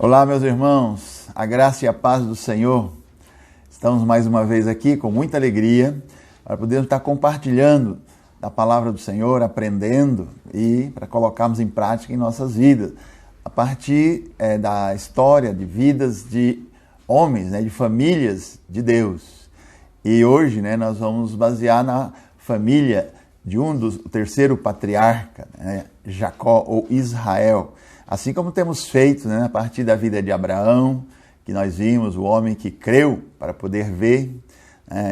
Olá, meus irmãos, a graça e a paz do Senhor. Estamos mais uma vez aqui com muita alegria para podermos estar compartilhando da palavra do Senhor, aprendendo e para colocarmos em prática em nossas vidas, a partir da história de vidas de homens, de famílias de Deus. E hoje nós vamos basear na família de o terceiro patriarca, Jacó ou Israel. Assim como temos feito a partir da vida de Abraão, que nós vimos o homem que creu para poder ver,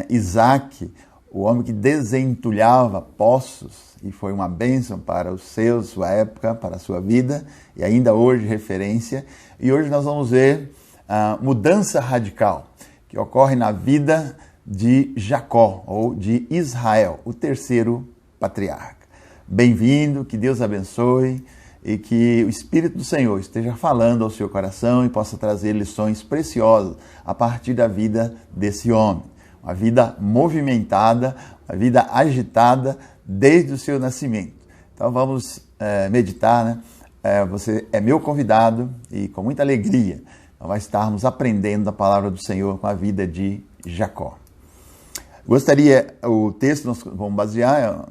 Isaac, o homem que desentulhava poços e foi uma bênção para os seus, sua época, para a sua vida e ainda hoje referência. E hoje nós vamos ver a mudança radical que ocorre na vida de Jacó ou de Israel, o terceiro patriarca. Bem-vindo, que Deus abençoe e que o Espírito do Senhor esteja falando ao seu coração e possa trazer lições preciosas a partir da vida desse homem. Uma vida movimentada, uma vida agitada desde o seu nascimento. Então vamos meditar, Você é meu convidado e com muita alegria nós vamos estarmos aprendendo a palavra do Senhor com a vida de Jacó. O texto nós vamos basear,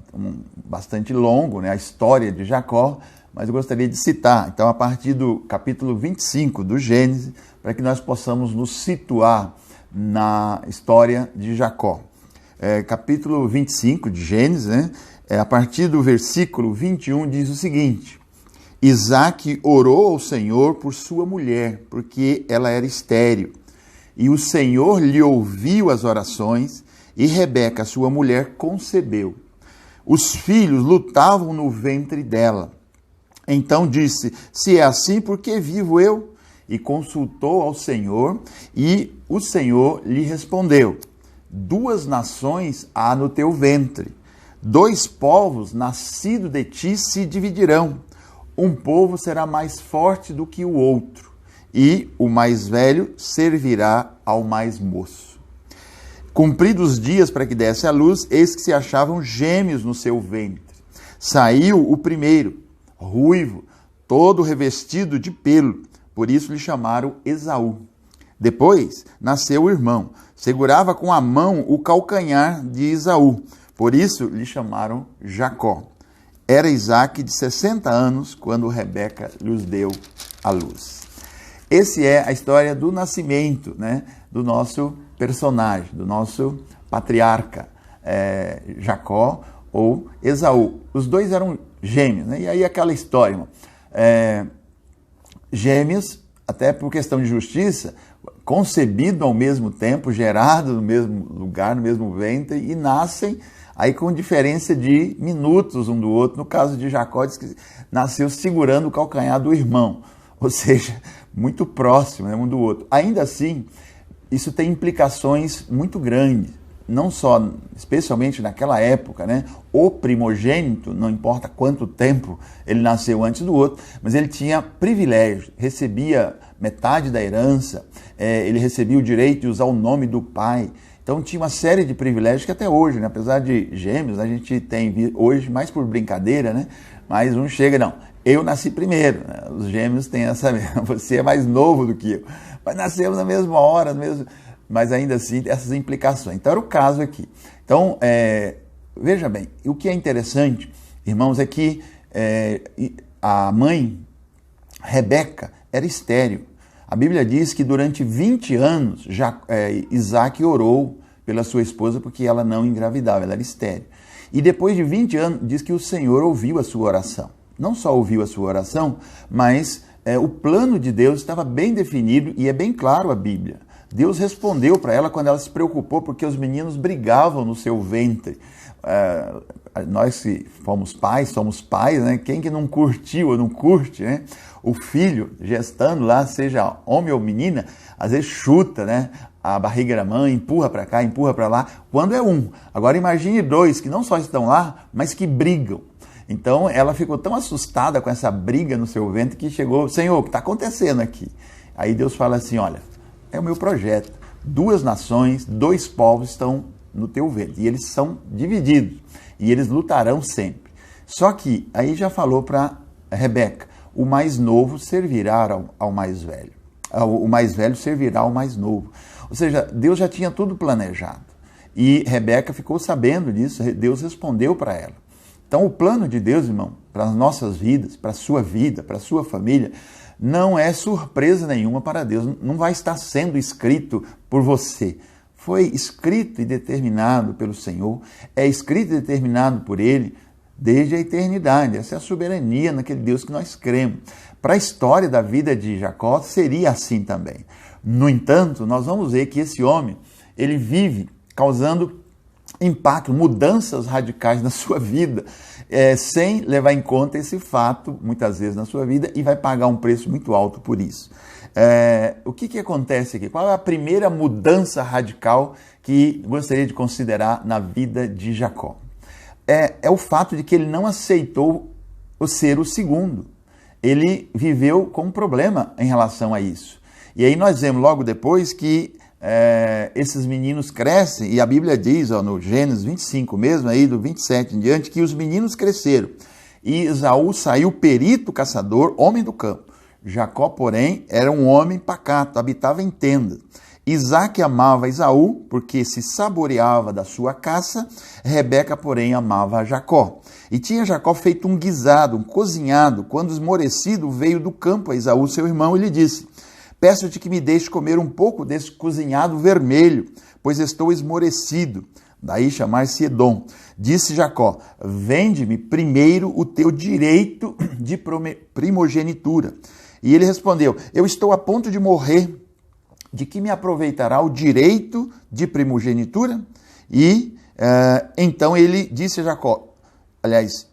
bastante longo, a história de Jacó, mas eu gostaria de citar, então, a partir do capítulo 25 do Gênesis, para que nós possamos nos situar na história de Jacó. Capítulo 25 de Gênesis, a partir do versículo 21, diz o seguinte: Isaac orou ao Senhor por sua mulher, porque ela era estéril. E o Senhor lhe ouviu as orações, e Rebeca, sua mulher, concebeu. Os filhos lutavam no ventre dela. Então disse: se é assim, por que vivo eu? E consultou ao Senhor, e o Senhor lhe respondeu: 2 nações há no teu ventre, 2 povos nascidos de ti se dividirão. Um povo será mais forte do que o outro, e o mais velho servirá ao mais moço. Cumpridos os dias para que desse à luz, eis que se achavam gêmeos no seu ventre. Saiu o primeiro, ruivo, todo revestido de pelo, por isso lhe chamaram Esaú. Depois nasceu o irmão, segurava com a mão o calcanhar de Esaú, por isso lhe chamaram Jacó. Era Isaac de 60 anos quando Rebeca lhes deu a luz. Essa é a história do nascimento, do nosso personagem, do nosso patriarca, Jacó ou Esaú. Os dois eram gêmeos, E aí aquela história, irmão. Gêmeos, até por questão de justiça, concebido ao mesmo tempo, gerado no mesmo lugar, no mesmo ventre, e nascem aí com diferença de minutos um do outro. No caso de Jacó, diz que nasceu segurando o calcanhar do irmão, ou seja, muito próximo um do outro. Ainda assim, isso tem implicações muito grandes, não só, especialmente naquela época, o primogênito, não importa quanto tempo ele nasceu antes do outro, mas ele tinha privilégio, recebia metade da herança, ele recebia o direito de usar o nome do pai. Então tinha uma série de privilégios que até hoje, apesar de gêmeos, a gente tem hoje mais por brincadeira, mas um chega, não, eu nasci primeiro, os gêmeos têm essa, você é mais novo do que eu, mas nascemos na mesma hora, mas ainda assim essas implicações. Então era o caso aqui. Então, veja bem, o que é interessante, irmãos, é que a mãe, Rebeca, era estéril. A Bíblia diz que durante 20 anos Isaac orou pela sua esposa porque ela não engravidava, ela era estéril. E depois de 20 anos diz que o Senhor ouviu a sua oração. Não só ouviu a sua oração, mas o plano de Deus estava bem definido e é bem claro a Bíblia. Deus respondeu para ela quando ela se preocupou porque os meninos brigavam no seu ventre. Nós que somos pais, quem que não curtiu ou não curte, o filho gestando lá, seja homem ou menina, às vezes chuta, a barriga da mãe, empurra para cá, empurra para lá, quando é um. Agora imagine 2 que não só estão lá, mas que brigam. Então ela ficou tão assustada com essa briga no seu ventre que chegou: Senhor, o que está acontecendo aqui? Aí Deus fala assim: olha, é o meu projeto, 2 nações, 2 povos estão no teu ventre, e eles são divididos, e eles lutarão sempre. Só que aí já falou para Rebeca: o mais novo servirá ao mais velho. o mais velho servirá ao mais novo. Ou seja, Deus já tinha tudo planejado. E Rebeca ficou sabendo disso, Deus respondeu para ela. Então o plano de Deus, irmão, para as nossas vidas, para a sua vida, para a sua família, não é surpresa nenhuma para Deus, não vai estar sendo escrito por você. Foi escrito e determinado pelo Senhor, é escrito e determinado por Ele desde a eternidade. Essa é a soberania naquele Deus que nós cremos. Para a história da vida de Jacó, seria assim também. No entanto, nós vamos ver que esse homem, ele vive causando impacto, mudanças radicais na sua vida, sem levar em conta esse fato, muitas vezes na sua vida, e vai pagar um preço muito alto por isso. O que acontece aqui? Qual é a primeira mudança radical que gostaria de considerar na vida de Jacó? É o fato de que ele não aceitou ser o segundo. Ele viveu com um problema em relação a isso. E aí nós vemos logo depois que esses meninos crescem, e a Bíblia diz, no Gênesis 25 mesmo, aí do 27 em diante, que os meninos cresceram. E Esaú saiu perito caçador, homem do campo. Jacó, porém, era um homem pacato, habitava em tenda. Isaque amava Esaú, porque se saboreava da sua caça. Rebeca, porém, amava a Jacó. E tinha Jacó feito um guisado, um cozinhado, quando esmorecido veio do campo a Esaú, seu irmão, e lhe disse: peço-te que me deixe comer um pouco desse cozinhado vermelho, pois estou esmorecido. Daí chamar-se Edom. Disse Jacó: vende-me primeiro o teu direito de primogenitura. E ele respondeu: eu estou a ponto de morrer, de que me aproveitará o direito de primogenitura? E então ele disse a Jacó,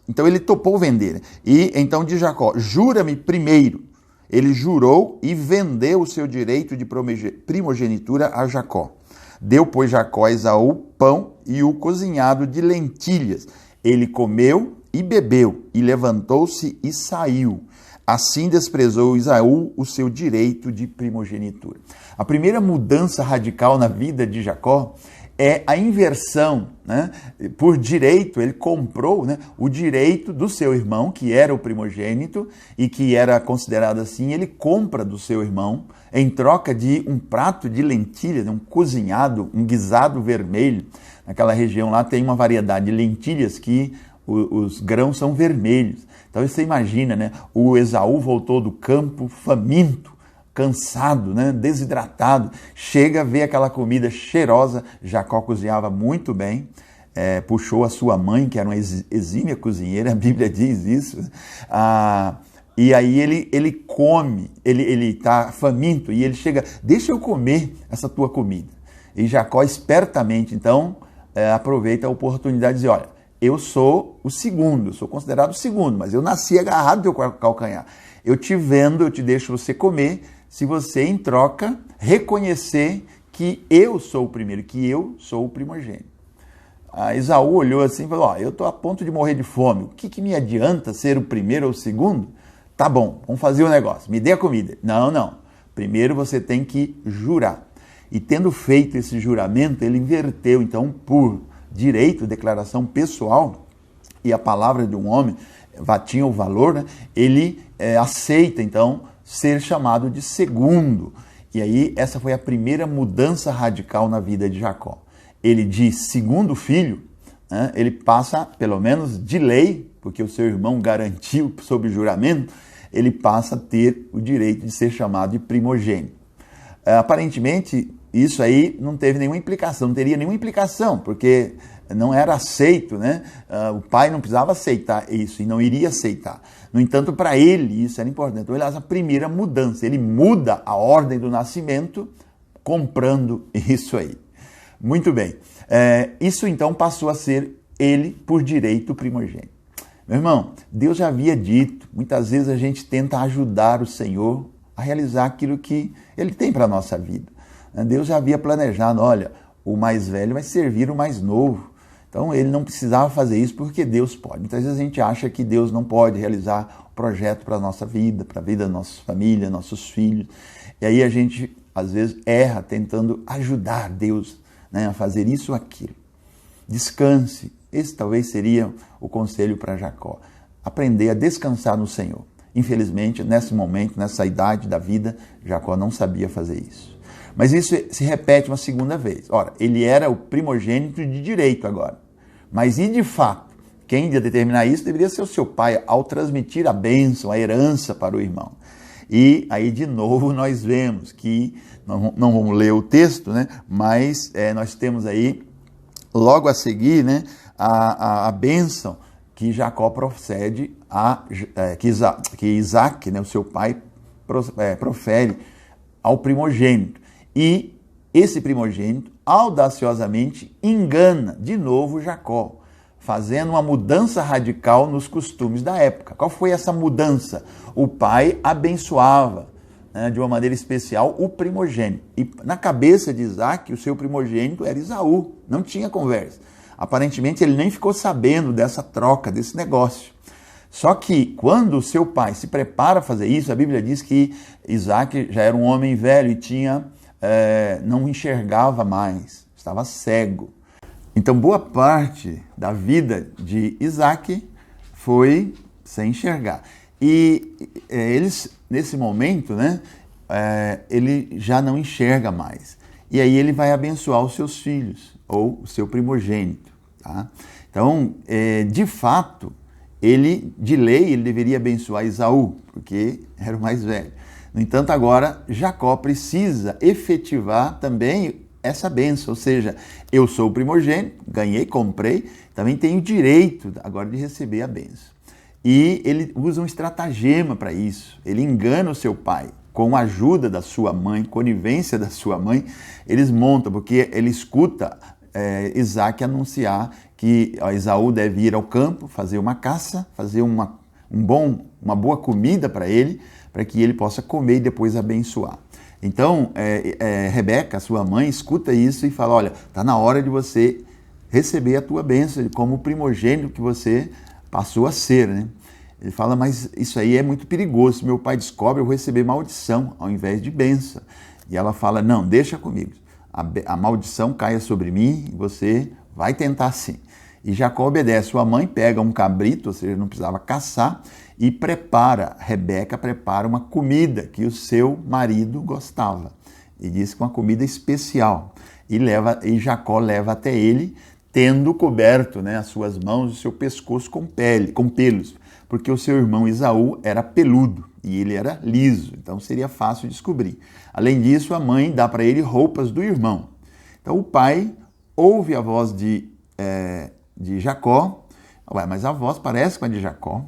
então ele topou vender. E então disse Jacó: jura-me primeiro. Ele jurou e vendeu o seu direito de primogenitura a Jacó. Deu, pois, Jacó a Esaú pão e o cozinhado de lentilhas. Ele comeu e bebeu, e levantou-se e saiu. Assim desprezou Esaú o seu direito de primogenitura. A primeira mudança radical na vida de Jacó é a inversão, né? Por direito, ele comprou, né, o direito do seu irmão, que era o primogênito e que era considerado assim, ele compra do seu irmão em troca de um prato de lentilhas, um cozinhado, um guisado vermelho. Naquela região lá tem uma variedade de lentilhas que os grãos são vermelhos. Então você imagina, né? O Esaú voltou do campo faminto, cansado, né? Desidratado, chega a ver aquela comida cheirosa. Jacó cozinhava muito bem, puxou a sua mãe, que era uma exímia cozinheira, a Bíblia diz isso. E aí ele come, ele está faminto, e ele chega: deixa eu comer essa tua comida. E Jacó espertamente, então, aproveita a oportunidade de dizer: olha, eu sou o segundo, eu sou considerado o segundo, mas eu nasci agarrado do teu calcanhar. Eu te vendo, eu te deixo você comer, se você, em troca, reconhecer que eu sou o primeiro, que eu sou o primogênito. A Esaú olhou assim e falou: eu estou a ponto de morrer de fome, o que me adianta ser o primeiro ou o segundo? Tá bom, vamos fazer o negócio, me dê a comida. Não, primeiro você tem que jurar. E tendo feito esse juramento, ele inverteu, então, por direito, declaração pessoal, e a palavra de um homem tinha o valor, né? Ele aceita, então, ser chamado de segundo. E aí, essa foi a primeira mudança radical na vida de Jacó. Ele, de segundo filho, né, ele passa, pelo menos de lei, porque o seu irmão garantiu sob juramento, ele passa a ter o direito de ser chamado de primogênito. Aparentemente, isso aí não teve nenhuma implicação, não teria nenhuma implicação, porque não era aceito, né? O pai não precisava aceitar isso e não iria aceitar. No entanto, para ele isso era importante. Então, ele faz a primeira mudança, ele muda a ordem do nascimento comprando isso aí. Muito bem. Isso então passou a ser ele por direito primogênito. Meu irmão, Deus já havia dito, muitas vezes a gente tenta ajudar o Senhor a realizar aquilo que Ele tem para a nossa vida. Deus já havia planejado: olha, o mais velho vai servir o mais novo. Então, ele não precisava fazer isso porque Deus pode. Muitas vezes a gente acha que Deus não pode realizar o projeto para a nossa vida, para a vida da nossa família, nossos filhos. E aí a gente, às vezes, erra tentando ajudar Deus, né, a fazer isso ou aquilo. Descanse. Esse talvez seria o conselho para Jacó. Aprender a descansar no Senhor. Infelizmente, nesse momento, nessa idade da vida, Jacó não sabia fazer isso. Mas isso se repete uma segunda vez. Ora, ele era o primogênito de direito agora. Mas e de fato, quem ia determinar isso deveria ser o seu pai, ao transmitir a bênção, a herança para o irmão. E aí, de novo, nós vemos que, não vamos ler o texto, né? Mas nós temos aí, logo a seguir, né, a bênção que Jacó procede, que Isaac, né, o seu pai, profere ao primogênito. E esse primogênito audaciosamente engana de novo Jacó, fazendo uma mudança radical nos costumes da época. Qual foi essa mudança? O pai abençoava, né, de uma maneira especial o primogênito. E na cabeça de Isaac, o seu primogênito era Esaú. Não tinha conversa. Aparentemente, ele nem ficou sabendo dessa troca, desse negócio. Só que, quando o seu pai se prepara a fazer isso, a Bíblia diz que Isaac já era um homem velho e não enxergava mais, estava cego. Então, boa parte da vida de Isaac foi sem enxergar. E eles, nesse momento, né, ele já não enxerga mais. E aí ele vai abençoar os seus filhos, ou o seu primogênito. Tá? Então, de fato, de lei, ele deveria abençoar Esaú, porque era o mais velho. No entanto, agora, Jacó precisa efetivar também essa bênção, ou seja, eu sou o primogênito, ganhei, comprei, também tenho direito agora de receber a bênção. E ele usa um estratagema para isso, ele engana o seu pai, com a ajuda da sua mãe, conivência da sua mãe, eles montam, porque ele escuta Isaac anunciar que Esaú deve ir ao campo, fazer uma caça, fazer uma boa comida para ele, para que ele possa comer e depois abençoar. Então, Rebeca, sua mãe, escuta isso e fala, olha, está na hora de você receber a tua bênção como primogênito que você passou a ser, né? Ele fala, mas isso aí é muito perigoso, se meu pai descobre, eu vou receber maldição ao invés de bênção. E ela fala, não, deixa comigo, a maldição caia sobre mim e você vai tentar sim. E Jacó obedece, sua mãe pega um cabrito, ou seja, não precisava caçar, e Rebeca prepara uma comida que o seu marido gostava. E diz que uma comida especial. E Jacó leva até ele, tendo coberto, né, as suas mãos e o seu pescoço com pelos, porque o seu irmão Esaú era peludo e ele era liso, então seria fácil descobrir. Além disso, a mãe dá para ele roupas do irmão. Então o pai ouve a voz de Jacó, mas a voz parece com a de Jacó.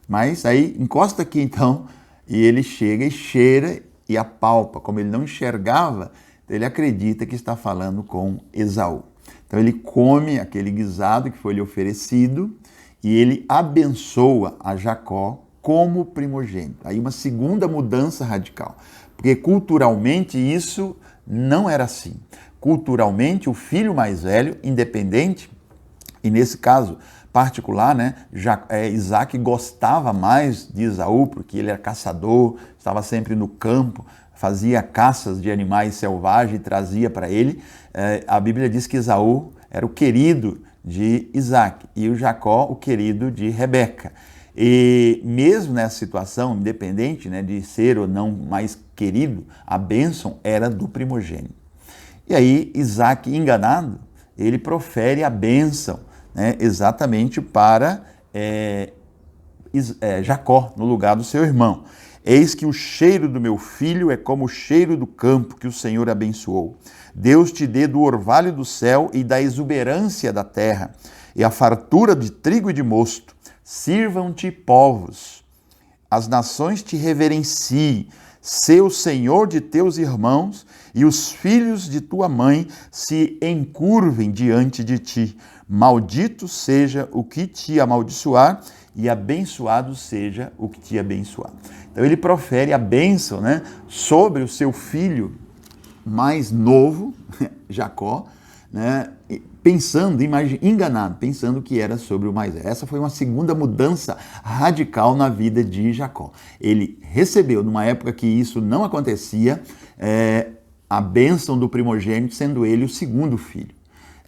Mas aí encosta aqui então, e ele chega e cheira e apalpa. Como ele não enxergava, ele acredita que está falando com Esaú. Então ele come aquele guisado que foi lhe oferecido e ele abençoa a Jacó como primogênito. Aí uma segunda mudança radical, porque culturalmente isso não era assim. Culturalmente o filho mais velho, independente, e nesse caso particular, né, Isaac gostava mais de Esaú, porque ele era caçador, estava sempre no campo, fazia caças de animais selvagens e trazia para ele. A Bíblia diz que Esaú era o querido de Isaac e o Jacó o querido de Rebeca. E mesmo nessa situação, independente, né, de ser ou não mais querido, a bênção era do primogênito. E aí Isaac, enganado, ele profere a bênção, né, exatamente para Jacó, no lugar do seu irmão. Eis que o cheiro do meu filho é como o cheiro do campo que o Senhor abençoou. Deus te dê do orvalho do céu e da exuberância da terra, e a fartura de trigo e de mosto. Sirvam-te povos, as nações te reverenciem, sê o Senhor de teus irmãos, e os filhos de tua mãe se encurvem diante de ti. Maldito seja o que te amaldiçoar, e abençoado seja o que te abençoar. Então ele profere a bênção, né, sobre o seu filho mais novo, Jacó, né, enganado, pensando que era sobre o mais velho. Essa foi uma segunda mudança radical na vida de Jacó. Ele recebeu, numa época que isso não acontecia, a bênção do primogênito, sendo ele o segundo filho.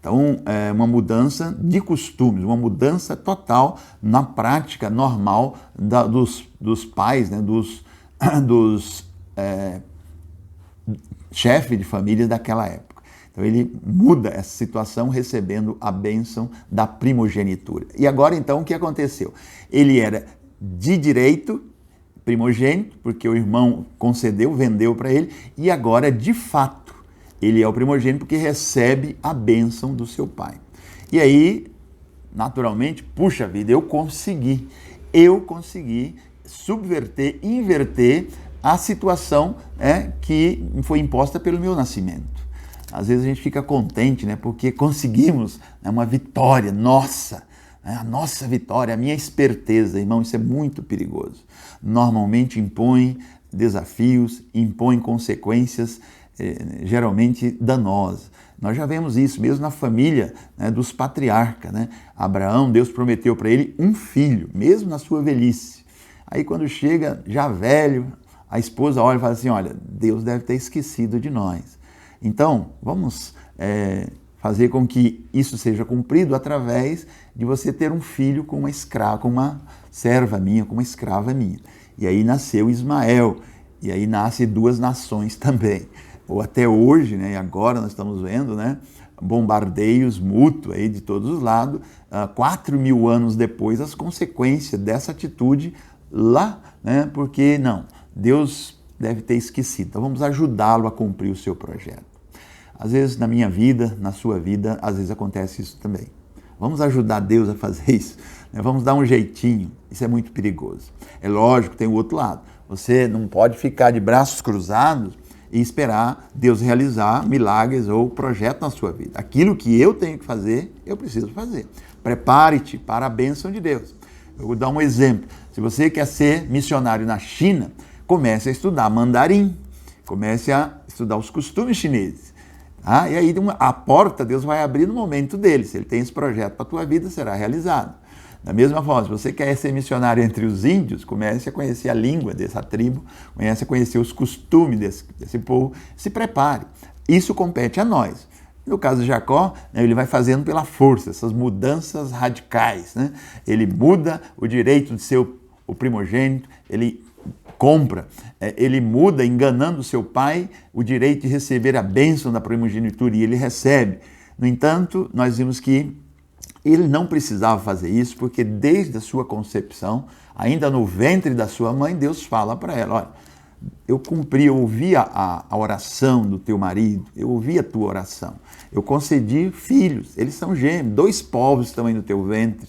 Então, é uma mudança de costumes, uma mudança total na prática normal dos pais, né, dos chefes de família daquela época. Então, ele muda essa situação recebendo a bênção da primogenitura. E agora, então, o que aconteceu? Ele era de direito primogênito, porque o irmão concedeu, vendeu para ele, e agora, de fato, ele é o primogênito porque recebe a bênção do seu pai. E aí, naturalmente, puxa vida, eu consegui subverter, inverter a situação que foi imposta pelo meu nascimento. Às vezes a gente fica contente, né, porque conseguimos uma vitória nossa, a nossa vitória, a minha esperteza, irmão, isso é muito perigoso. Normalmente impõe desafios, impõe consequências geralmente danosas. Nós já vemos isso mesmo na família, né, dos patriarcas, né? Abraão, Deus prometeu para ele um filho, mesmo na sua velhice. Aí quando chega já velho, a esposa olha e fala assim, olha, Deus deve ter esquecido de nós. Então, vamos fazer com que isso seja cumprido através de você ter um filho com uma escrava, com uma serva minha, com uma escrava minha. E aí nasceu Ismael, e aí nascem duas nações também. Ou até hoje, né, e agora nós estamos vendo, né, bombardeios mútuos aí de todos os lados, 4.000 anos depois, as consequências dessa atitude lá, né, porque não, Deus deve ter esquecido. Então vamos ajudá-lo a cumprir o seu projeto. Às vezes na minha vida, na sua vida, às vezes acontece isso também. Vamos ajudar Deus a fazer isso, né? Vamos dar um jeitinho, isso é muito perigoso. É lógico, tem o outro lado. Você não pode ficar de braços cruzados e esperar Deus realizar milagres ou projeto na sua vida. Aquilo que eu tenho que fazer, eu preciso fazer. Prepare-te para a bênção de Deus. Eu vou dar um exemplo. Se você quer ser missionário na China, comece a estudar mandarim, comece a estudar os costumes chineses. E aí a porta Deus vai abrir no momento dele. Se ele tem esse projeto para a tua vida, será realizado. Da mesma forma, se você quer ser missionário entre os índios, comece a conhecer a língua dessa tribo, comece a conhecer os costumes desse povo, se prepare. Isso compete a nós. No caso de Jacó, né, ele vai fazendo pela força, essas mudanças radicais, né? Ele muda o direito de ser o primogênito, ele compra, ele muda, enganando seu pai, o direito de receber a bênção da primogenitura, e ele recebe. No entanto, nós vimos que ele não precisava fazer isso, porque desde a sua concepção, ainda no ventre da sua mãe, Deus fala para ela, olha, eu cumpri, eu ouvi a oração do teu marido, eu ouvi a tua oração, eu concedi filhos, eles são gêmeos, 2 povos estão aí no teu ventre,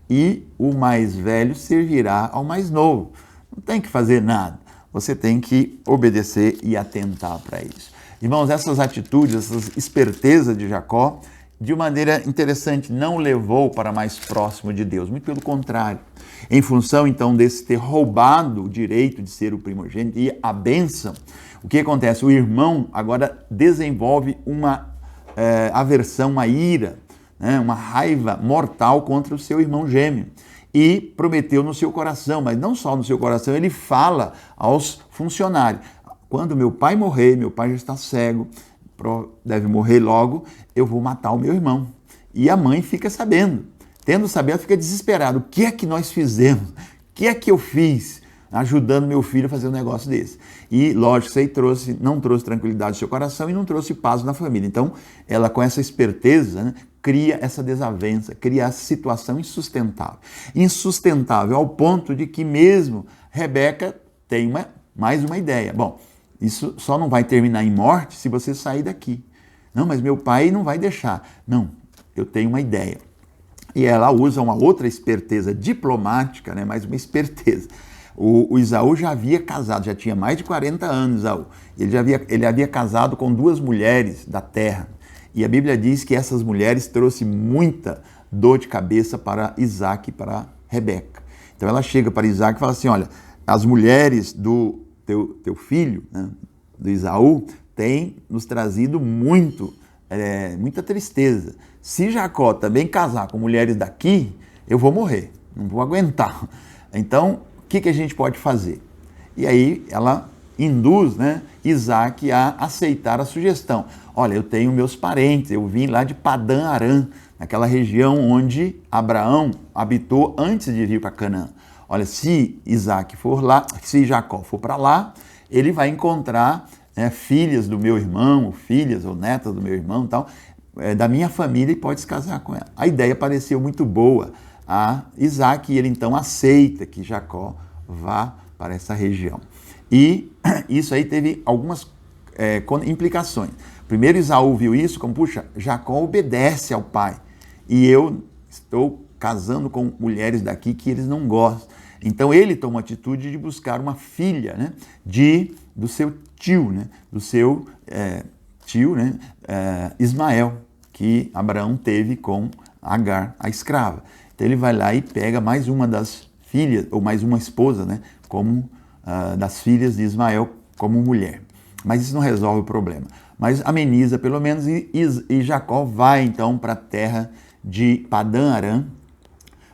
e o mais velho servirá ao mais novo. Não tem que fazer nada, você tem que obedecer e atentar para isso. Irmãos, essas atitudes, essas espertezas de Jacó, de maneira interessante, não levou para mais próximo de Deus, muito pelo contrário. Em função, então, desse ter roubado o direito de ser o primogênito e a bênção, o que acontece? O irmão agora desenvolve uma aversão, uma ira, né, uma raiva mortal contra o seu irmão gêmeo. E prometeu no seu coração, mas não só no seu coração, ele fala aos funcionários, quando meu pai morrer, meu pai já está cego, deve morrer logo, eu vou matar o meu irmão. E a mãe fica sabendo. Tendo sabido, fica desesperada. O que é que nós fizemos? O que é que eu fiz ajudando meu filho a fazer um negócio desse? E, lógico, isso aí não trouxe tranquilidade no seu coração e não trouxe paz na família. Então, ela com essa esperteza, né, cria essa desavença, cria essa situação insustentável. Insustentável ao ponto de que mesmo Rebeca tem mais uma ideia. Bom, isso só não vai terminar em morte se você sair daqui. Não, mas meu pai não vai deixar. Não, eu tenho uma ideia. E ela usa uma outra esperteza diplomática, né? Mais uma esperteza. O Isaú já havia casado, já tinha mais de 40 anos, Isaú. Ele havia casado com 2 mulheres da terra. E a Bíblia diz que essas mulheres trouxeram muita dor de cabeça para Isaac e para Rebeca. Então ela chega para Isaac e fala assim, olha, as mulheres do teu filho, né, do Isaú, têm nos trazido muita tristeza. Se Jacó também casar com mulheres daqui, eu vou morrer, não vou aguentar. Então, o que a gente pode fazer? E aí ela induz, né, Isaac a aceitar a sugestão. Olha, eu tenho meus parentes, eu vim lá de Padã Arã, naquela região onde Abraão habitou antes de vir para Canaã. Olha, se Isaac for lá, se Jacó for para lá, ele vai encontrar filhas do meu irmão, filhas ou netas do meu irmão e tal, da minha família, e pode se casar com ela. A ideia pareceu muito boa a Isaac, e ele então aceita que Jacó vá para essa região. E isso aí teve algumas implicações. Primeiro, Esaú viu isso como, puxa, Jacó obedece ao pai, e eu estou casando com mulheres daqui que eles não gostam. Então ele tomou a atitude de buscar uma filha, né, do seu tio, né, do seu tio, né, Ismael, que Abraão teve com Agar, a escrava. Então ele vai lá e pega mais uma das filhas, ou mais uma esposa, né, como das filhas de Ismael como mulher. Mas isso não resolve o problema. Mas ameniza pelo menos, e Jacó vai então para a terra de Padã Arã,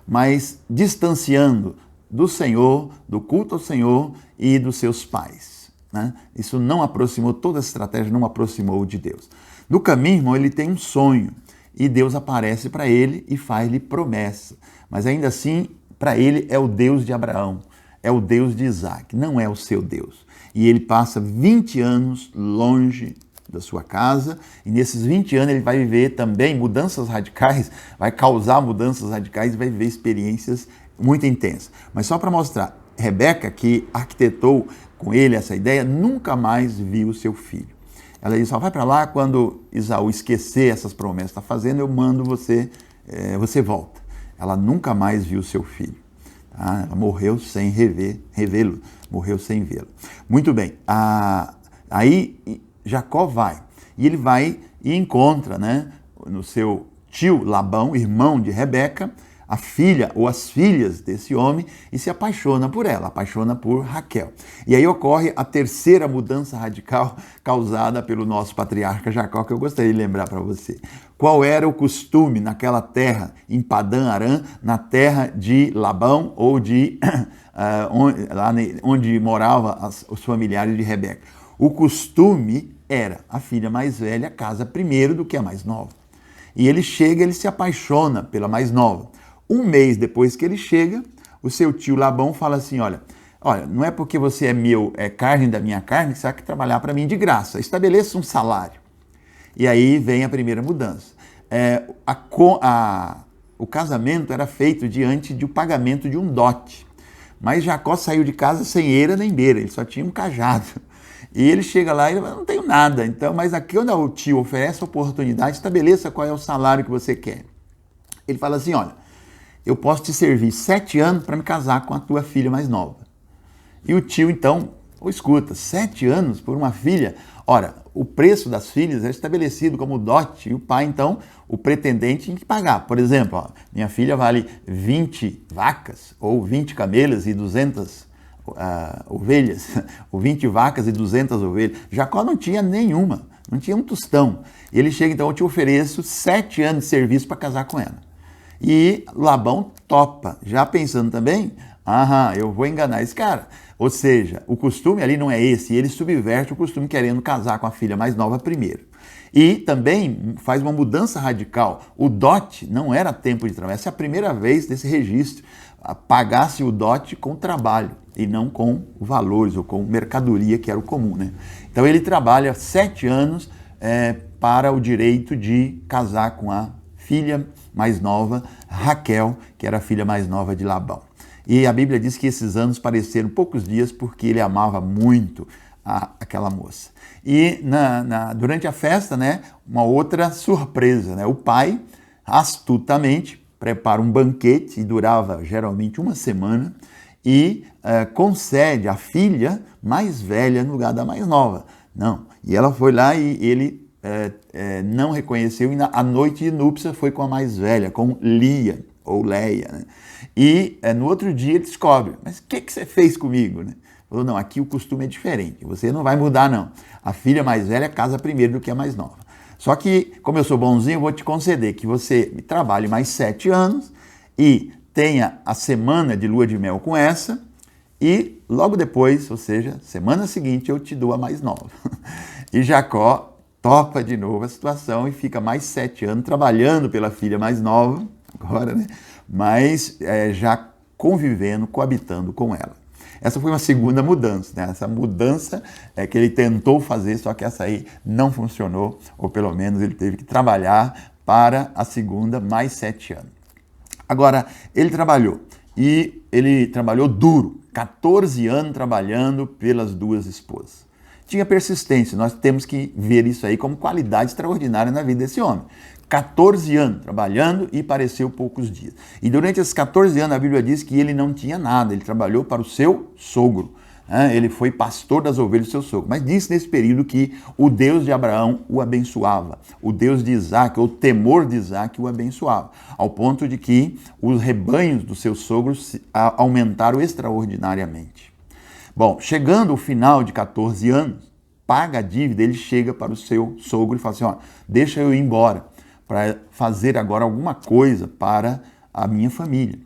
mas distanciando do Senhor, do culto ao Senhor e dos seus pais, né? Isso não aproximou, toda essa estratégia não aproximou de Deus. No caminho, irmão, ele tem um sonho, e Deus aparece para ele e faz-lhe promessa. Mas ainda assim, para ele é o Deus de Abraão, é o Deus de Isaac, não é o seu Deus. E ele passa 20 anos longe da sua casa, e nesses 20 anos ele vai viver também mudanças radicais, vai causar mudanças radicais e vai viver experiências muito intensas. Mas só para mostrar, Rebeca, que arquitetou com ele essa ideia, nunca mais viu seu filho. Ela disse, vai para lá, quando Esaú esquecer essas promessas que está fazendo, eu mando você, você volta. Ela nunca mais viu seu filho. Tá? Ela morreu sem revê-lo, morreu sem vê-lo. Muito bem, aí Jacó vai, e ele vai e encontra, né, no seu tio Labão, irmão de Rebeca, a filha ou as filhas desse homem, e se apaixona por ela, apaixona por Raquel. E aí ocorre a terceira mudança radical causada pelo nosso patriarca Jacó, que eu gostaria de lembrar para você. Qual era o costume naquela terra, em Padã Arã, na terra de Labão, ou de onde moravam os familiares de Rebeca? O costume era a filha mais velha casa primeiro do que a mais nova. E ele chega, ele se apaixona pela mais nova. Um mês depois que ele chega, o seu tio Labão fala assim, olha, não é porque você é carne da minha carne que você vai trabalhar para mim de graça, estabeleça um salário. E aí vem a primeira mudança. O casamento era feito diante do pagamento de um dote, mas Jacó saiu de casa sem eira nem beira, ele só tinha um cajado. E ele chega lá e ele fala, não tenho nada, então, mas aqui onde o tio oferece a oportunidade, estabeleça qual é o salário que você quer. Ele fala assim, olha, eu posso te servir 7 anos para me casar com a tua filha mais nova. E o tio, então, escuta, 7 anos por uma filha? Ora, o preço das filhas é estabelecido como dote, e o pai, então, o pretendente tem que pagar. Por exemplo, minha filha vale 20 vacas, ou 20 camelas e 200 ovelhas, ou 20 vacas e 200 ovelhas. Jacó não tinha nenhuma, não tinha um tostão. Ele chega, então, eu te ofereço 7 anos de serviço para casar com ela. E Labão topa, já pensando também, eu vou enganar esse cara. Ou seja, o costume ali não é esse, e ele subverte o costume querendo casar com a filha mais nova primeiro. E também faz uma mudança radical. O dote não era tempo de trabalho, essa é a primeira vez desse registro. Pagasse o dote com trabalho e não com valores ou com mercadoria, que era o comum, né? Então ele trabalha 7 anos para o direito de casar com a filha mais nova, Raquel, que era a filha mais nova de Labão. E a Bíblia diz que esses anos pareceram poucos dias porque ele amava muito aquela moça. E durante a festa, né, uma outra surpresa, né? O pai, astutamente, prepara um banquete, e durava geralmente uma semana, e concede a filha mais velha no lugar da mais nova. Não, e ela foi lá e ele não reconheceu, e a noite de núpcia foi com a mais velha, com Lia, ou Leia, né? E no outro dia ele descobre, mas o que você fez comigo, né? Falou, não, aqui o costume é diferente, você não vai mudar não. A filha mais velha casa primeiro do que a mais nova. Só que, como eu sou bonzinho, eu vou te conceder que você trabalhe mais 7 anos e tenha a semana de lua de mel com essa, e logo depois, ou seja, semana seguinte, eu te dou a mais nova. E Jacó topa de novo a situação e fica mais 7 anos trabalhando pela filha mais nova, agora, né? Mas já convivendo, coabitando com ela. Essa foi uma segunda mudança, né? Essa mudança que ele tentou fazer, só que essa aí não funcionou, ou pelo menos ele teve que trabalhar para a segunda mais 7 anos. Agora, ele trabalhou, e ele trabalhou duro, 14 anos trabalhando pelas duas esposas. Tinha persistência, nós temos que ver isso aí como qualidade extraordinária na vida desse homem. 14 anos trabalhando e pareceu poucos dias. E durante esses 14 anos a Bíblia diz que ele não tinha nada, ele trabalhou para o seu sogro. Ele foi pastor das ovelhas do seu sogro. Mas disse nesse período que o Deus de Abraão o abençoava. O Deus de Isaac, o temor de Isaac o abençoava. Ao ponto de que os rebanhos do seu sogro aumentaram extraordinariamente. Bom, chegando ao final de 14 anos, paga a dívida, ele chega para o seu sogro e fala assim, ó, deixa eu ir embora para fazer agora alguma coisa para a minha família.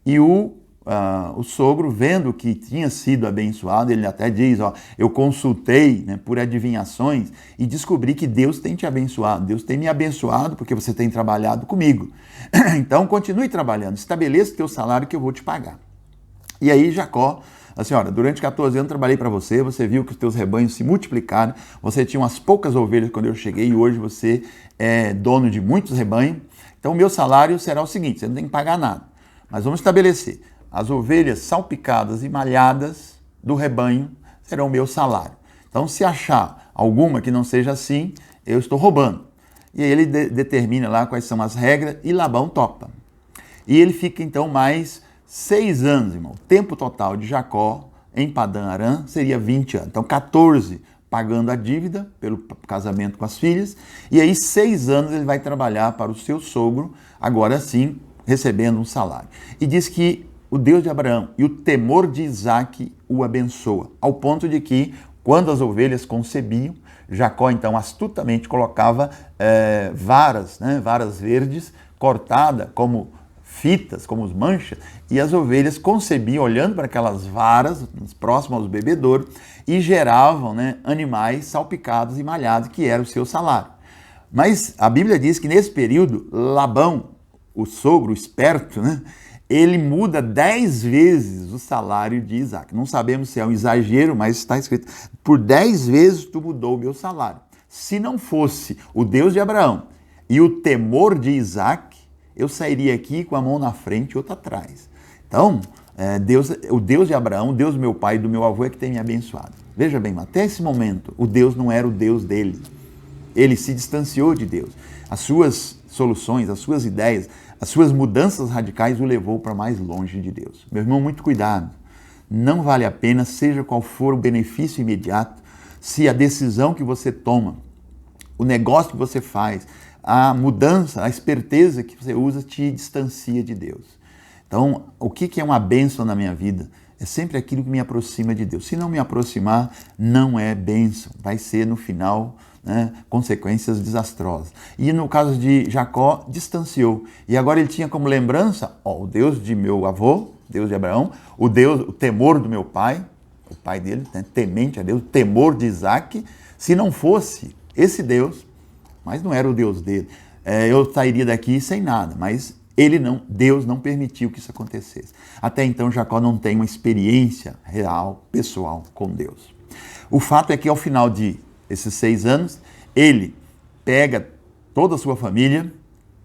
E o sogro, vendo que tinha sido abençoado, ele até diz, ó, eu consultei, né, por adivinhações e descobri que Deus tem te abençoado, Deus tem me abençoado porque você tem trabalhado comigo. Então continue trabalhando, estabeleça o teu salário que eu vou te pagar. E aí Jacó, a senhora, durante 14 anos trabalhei para você, você viu que os teus rebanhos se multiplicaram, você tinha umas poucas ovelhas quando eu cheguei e hoje você é dono de muitos rebanhos, então o meu salário será o seguinte, você não tem que pagar nada, mas vamos estabelecer, as ovelhas salpicadas e malhadas do rebanho serão o meu salário. Então se achar alguma que não seja assim, eu estou roubando. E aí ele determina lá quais são as regras e Labão topa. E ele fica então mais 6 anos, irmão. O tempo total de Jacó em Padã Arã seria 20 anos. Então 14 pagando a dívida pelo casamento com as filhas. E aí 6 anos ele vai trabalhar para o seu sogro, agora sim recebendo um salário. E diz que o Deus de Abraão e o temor de Isaac o abençoa. Ao ponto de que quando as ovelhas concebiam, Jacó então astutamente colocava varas, né, varas verdes cortadas como fitas, como os manchas, e as ovelhas concebiam olhando para aquelas varas próximas aos bebedouros e geravam, né, animais salpicados e malhados, que era o seu salário. Mas a Bíblia diz que nesse período, Labão, o sogro esperto, né, ele muda 10 vezes o salário de Isaac. Não sabemos se é um exagero, mas está escrito, por 10 vezes tu mudou o meu salário. Se não fosse o Deus de Abraão e o temor de Isaac, eu sairia aqui com a mão na frente e outra atrás. Então, o Deus de Abraão, o Deus do meu pai e do meu avô é que tem me abençoado. Veja bem, até esse momento, o Deus não era o Deus dele. Ele se distanciou de Deus. As suas soluções, as suas ideias, as suas mudanças radicais o levou para mais longe de Deus. Meu irmão, muito cuidado. Não vale a pena, seja qual for o benefício imediato, se a decisão que você toma, o negócio que você faz, a mudança, a esperteza que você usa te distancia de Deus. Então, o que é uma bênção na minha vida? É sempre aquilo que me aproxima de Deus. Se não me aproximar, não é bênção. Vai ser, no final, né, consequências desastrosas. E no caso de Jacó, distanciou. E agora ele tinha como lembrança, o Deus de meu avô, Deus de Abraão, o temor do meu pai, o pai dele, né, temente a Deus, o temor de Isaac. Se não fosse esse Deus, mas não era o Deus dele, eu sairia daqui sem nada, mas Deus não permitiu que isso acontecesse. Até então Jacó não tem uma experiência real, pessoal com Deus. O fato é que ao final de esses 6 anos, ele pega toda a sua família,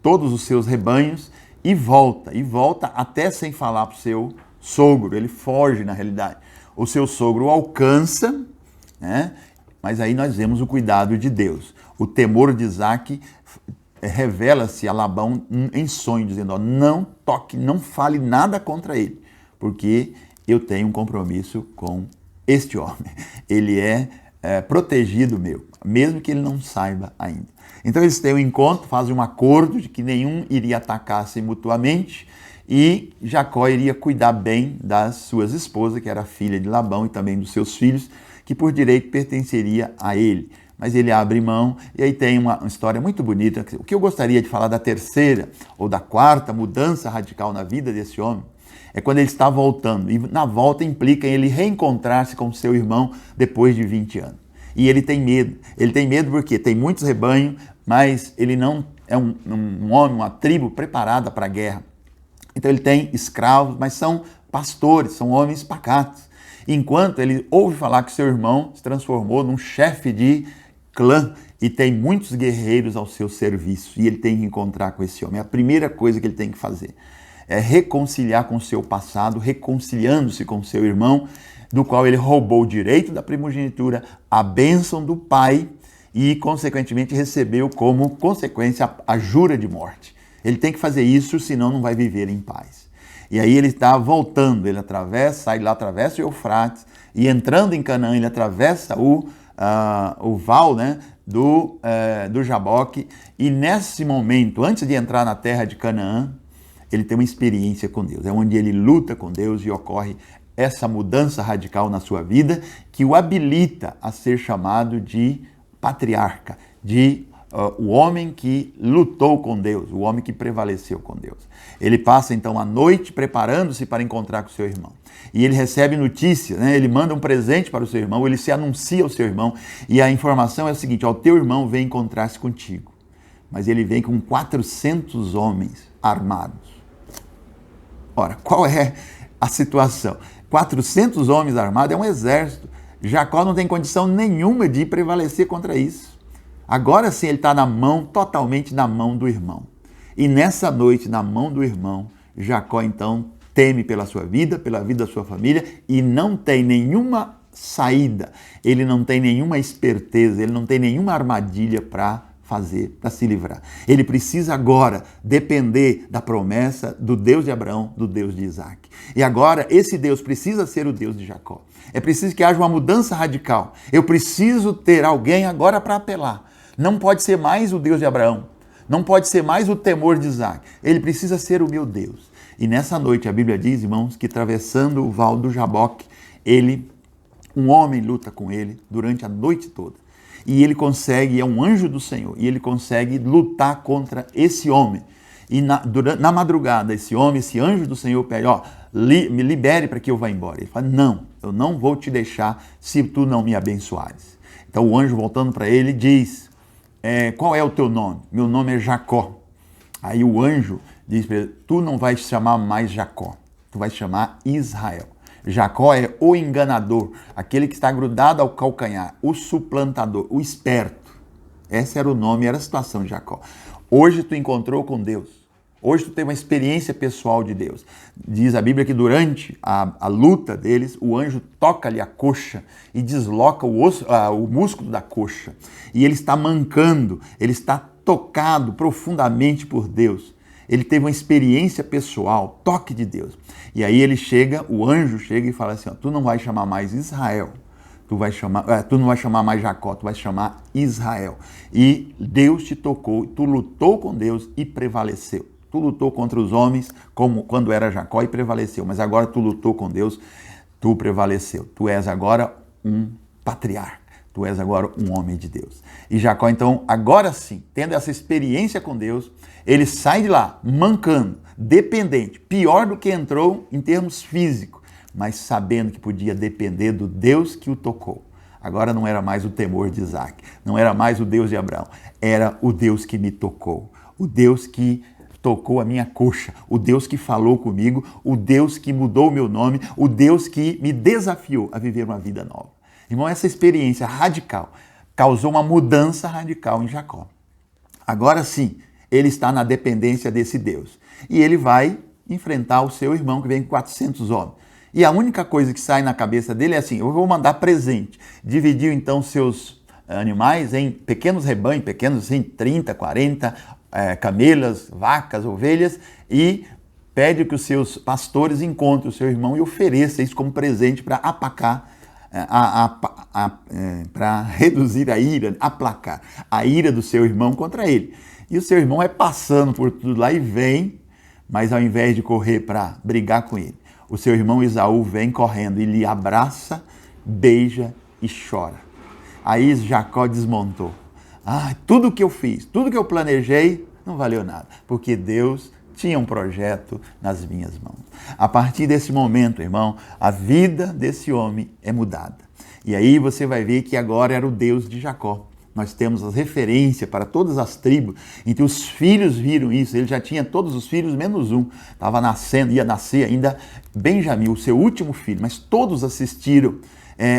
todos os seus rebanhos e volta até sem falar para o seu sogro, ele foge na realidade. O seu sogro o alcança, né? Mas aí nós vemos o cuidado de Deus. O temor de Isaac revela-se a Labão em sonho, dizendo, não toque, não fale nada contra ele, porque eu tenho um compromisso com este homem. Ele é protegido meu, mesmo que ele não saiba ainda. Então eles têm um encontro, fazem um acordo de que nenhum iria atacar-se mutuamente e Jacó iria cuidar bem das suas esposas, que era filha de Labão, e também dos seus filhos, que por direito pertenceria a ele. Mas ele abre mão, e aí tem uma história muito bonita. O que eu gostaria de falar da terceira ou da quarta mudança radical na vida desse homem É quando ele está voltando. E na volta implica em ele reencontrar-se com seu irmão depois de 20 anos. E ele tem medo. Ele tem medo porque tem muitos rebanhos, mas ele não é um homem, uma tribo preparada para a guerra. Então ele tem escravos, mas são pastores, são homens pacatos. Enquanto ele ouve falar que seu irmão se transformou num chefe de clã e tem muitos guerreiros ao seu serviço. E ele tem que encontrar com esse homem. É a primeira coisa que ele tem que fazer é reconciliar com o seu passado, reconciliando-se com seu irmão, do qual ele roubou o direito da primogenitura, a bênção do pai e, consequentemente, recebeu como consequência a jura de morte. Ele tem que fazer isso, senão não vai viver em paz. E aí ele está voltando, ele sai lá, atravessa o Eufrates, e entrando em Canaã, ele atravessa o val, né, do Jaboque, e nesse momento, antes de entrar na terra de Canaã, ele tem uma experiência com Deus. É onde ele luta com Deus e ocorre essa mudança radical na sua vida que o habilita a ser chamado de patriarca, o homem que lutou com Deus, o homem que prevaleceu com Deus. Ele passa então a noite preparando-se para encontrar com seu irmão. E ele recebe notícia, né? Ele manda um presente para o seu irmão, ele se anuncia ao seu irmão e a informação é a seguinte: o teu irmão vem encontrar-se contigo. Mas ele vem com 400 homens armados. Ora, qual é a situação? 400 homens armados é um exército. Jacó não tem condição nenhuma de prevalecer contra isso. Agora sim ele está totalmente na mão do irmão. E nessa noite, na mão do irmão, Jacó então teme pela sua vida, pela vida da sua família e não tem nenhuma saída, ele não tem nenhuma esperteza, ele não tem nenhuma armadilha para se livrar. Ele precisa agora depender da promessa do Deus de Abraão, do Deus de Isaac. E agora esse Deus precisa ser o Deus de Jacó. É preciso que haja uma mudança radical. Eu preciso ter alguém agora para apelar. Não pode ser mais o Deus de Abraão. Não pode ser mais o temor de Isaac. Ele precisa ser o meu Deus. E nessa noite a Bíblia diz, irmãos, que atravessando o val do Jaboque, um homem luta com ele durante a noite toda. E ele consegue, é um anjo do Senhor, e ele consegue lutar contra esse homem. E na madrugada, esse anjo do Senhor pede, me libere para que eu vá embora. Ele fala, não, eu não vou te deixar se tu não me abençoares. Então o anjo voltando para ele diz, qual é o teu nome? Meu nome é Jacó. Aí o anjo diz para ele, tu não vais chamar mais Jacó, tu vais chamar Israel. Jacó é o enganador, aquele que está grudado ao calcanhar, o suplantador, o esperto. Esse era o nome, era a situação de Jacó. Hoje tu encontrou com Deus. Hoje tu teve uma experiência pessoal de Deus. Diz a Bíblia que durante a luta deles, o anjo toca-lhe a coxa e desloca o músculo da coxa. E ele está mancando, ele está tocado profundamente por Deus. Ele teve uma experiência pessoal, toque de Deus. E aí o anjo chega e fala assim, tu não vai chamar mais Israel, tu não vai chamar mais Jacó, tu vai chamar Israel. E Deus te tocou, tu lutou com Deus e prevaleceu. Tu lutou contra os homens, como quando era Jacó, e prevaleceu. Mas agora tu lutou com Deus, tu prevaleceu. Tu és agora um patriarca. Tu és agora um homem de Deus. E Jacó, então, agora sim, tendo essa experiência com Deus, ele sai de lá, mancando, dependente, pior do que entrou em termos físicos, mas sabendo que podia depender do Deus que o tocou. Agora não era mais o temor de Isaac, não era mais o Deus de Abraão, era o Deus que me tocou, o Deus que tocou a minha coxa, o Deus que falou comigo, o Deus que mudou o meu nome, o Deus que me desafiou a viver uma vida nova. Irmão, essa experiência radical causou uma mudança radical em Jacó. Agora sim, ele está na dependência desse Deus. E ele vai enfrentar o seu irmão que vem com 400 homens. E a única coisa que sai na cabeça dele é assim, eu vou mandar presente. Dividiu então seus animais em pequenos rebanhos, pequenos assim, 30, 40 camelas, vacas, ovelhas, e pede que os seus pastores encontrem o seu irmão e ofereça isso como presente para aplacar, para reduzir a ira, aplacar a ira do seu irmão contra ele. E o seu irmão é passando por tudo lá e vem, mas ao invés de correr para brigar com ele, o seu irmão Esaú vem correndo e lhe abraça, beija e chora. Aí Jacó desmontou. Tudo que eu fiz, tudo que eu planejei, não valeu nada, porque Deus tinha um projeto nas minhas mãos. A partir desse momento, irmão, a vida desse homem é mudada. E aí você vai ver que agora era o Deus de Jacó. Nós temos as referências para todas as tribos, então os filhos viram isso, ele já tinha todos os filhos, menos um, estava nascendo, ia nascer ainda Benjamim, o seu último filho, mas todos assistiram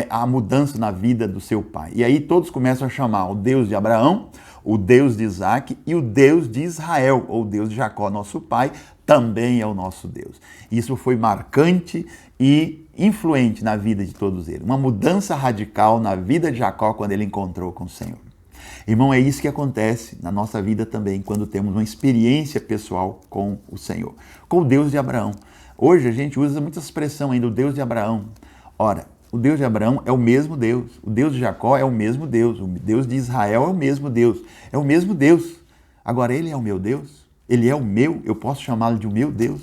a mudança na vida do seu pai. E aí todos começam a chamar o Deus de Abraão, o Deus de Isaac e o Deus de Israel, ou o Deus de Jacó, nosso pai, também é o nosso Deus. Isso foi marcante e influente na vida de todos eles. Uma mudança radical na vida de Jacó quando ele encontrou com o Senhor. Irmão, é isso que acontece na nossa vida também, quando temos uma experiência pessoal com o Senhor, com o Deus de Abraão. Hoje a gente usa muita expressão ainda, o Deus de Abraão. Ora, o Deus de Abraão é o mesmo Deus, o Deus de Jacó é o mesmo Deus, o Deus de Israel é o mesmo Deus, é o mesmo Deus. Agora, ele é o meu Deus, ele é o meu, eu posso chamá-lo de o meu Deus.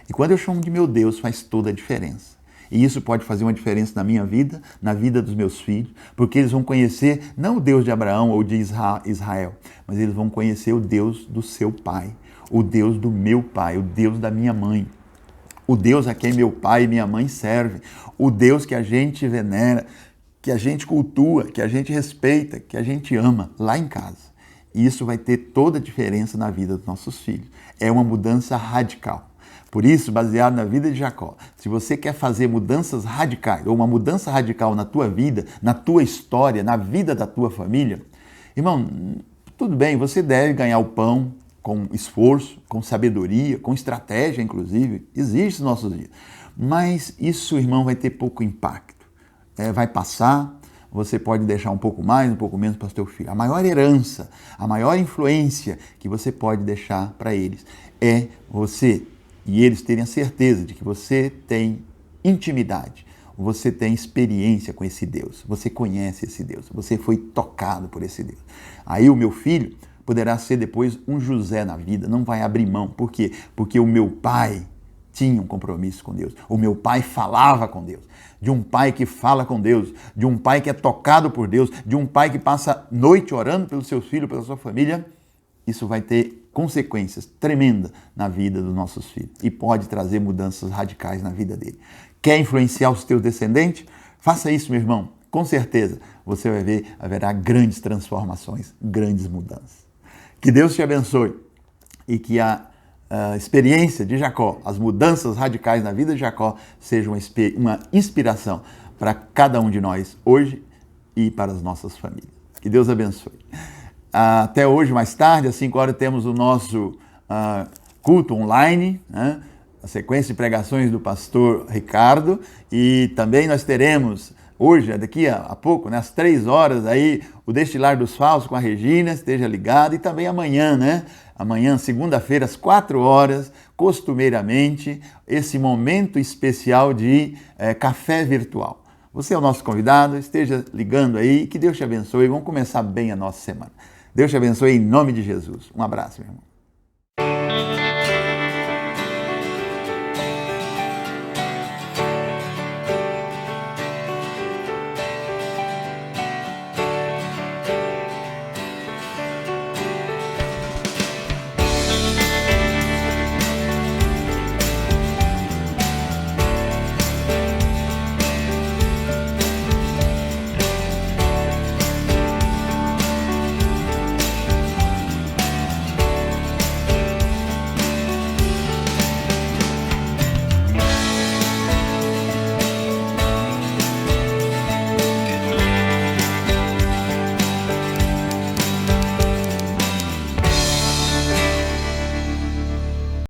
E quando eu chamo de meu Deus, faz toda a diferença. E isso pode fazer uma diferença na minha vida, na vida dos meus filhos, porque eles vão conhecer não o Deus de Abraão ou de Israel, mas eles vão conhecer o Deus do seu pai, o Deus do meu pai, o Deus da minha mãe. O Deus a quem meu pai e minha mãe servem, o Deus que a gente venera, que a gente cultua, que a gente respeita, que a gente ama lá em casa. E isso vai ter toda a diferença na vida dos nossos filhos. É uma mudança radical. Por isso, baseado na vida de Jacó, se você quer fazer mudanças radicais, ou uma mudança radical na tua vida, na tua história, na vida da tua família, irmão, tudo bem, você deve ganhar o pão, com esforço, com sabedoria, com estratégia, inclusive, existe nos nossos dias. Mas isso, irmão, vai ter pouco impacto. Vai passar, você pode deixar um pouco mais, um pouco menos para o seu filho. A maior herança, a maior influência que você pode deixar para eles é você e eles terem a certeza de que você tem intimidade, você tem experiência com esse Deus, você conhece esse Deus, você foi tocado por esse Deus. Aí o meu filho poderá ser depois um José na vida, não vai abrir mão. Por quê? Porque o meu pai tinha um compromisso com Deus. O meu pai falava com Deus. De um pai que fala com Deus, de um pai que é tocado por Deus, de um pai que passa noite orando pelos seus filhos, pela sua família. Isso vai ter consequências tremendas na vida dos nossos filhos e pode trazer mudanças radicais na vida dele. Quer influenciar os teus descendentes? Faça isso, meu irmão. Com certeza você vai ver, haverá grandes transformações, grandes mudanças. Que Deus te abençoe e que a experiência de Jacó, as mudanças radicais na vida de Jacó, sejam uma inspiração para cada um de nós hoje e para as nossas famílias. Que Deus abençoe. Até hoje, mais tarde, às 5 horas, temos o nosso culto online, né? A sequência de pregações do pastor Ricardo, e também nós teremos hoje, daqui a pouco, né, às 3 horas, aí, o Destilar dos Falsos com a Regina, esteja ligado, e também amanhã, né? Amanhã, segunda-feira, às 4 horas, costumeiramente, esse momento especial de café virtual. Você é o nosso convidado, esteja ligando aí, que Deus te abençoe, vamos começar bem a nossa semana. Deus te abençoe em nome de Jesus. Um abraço, meu irmão.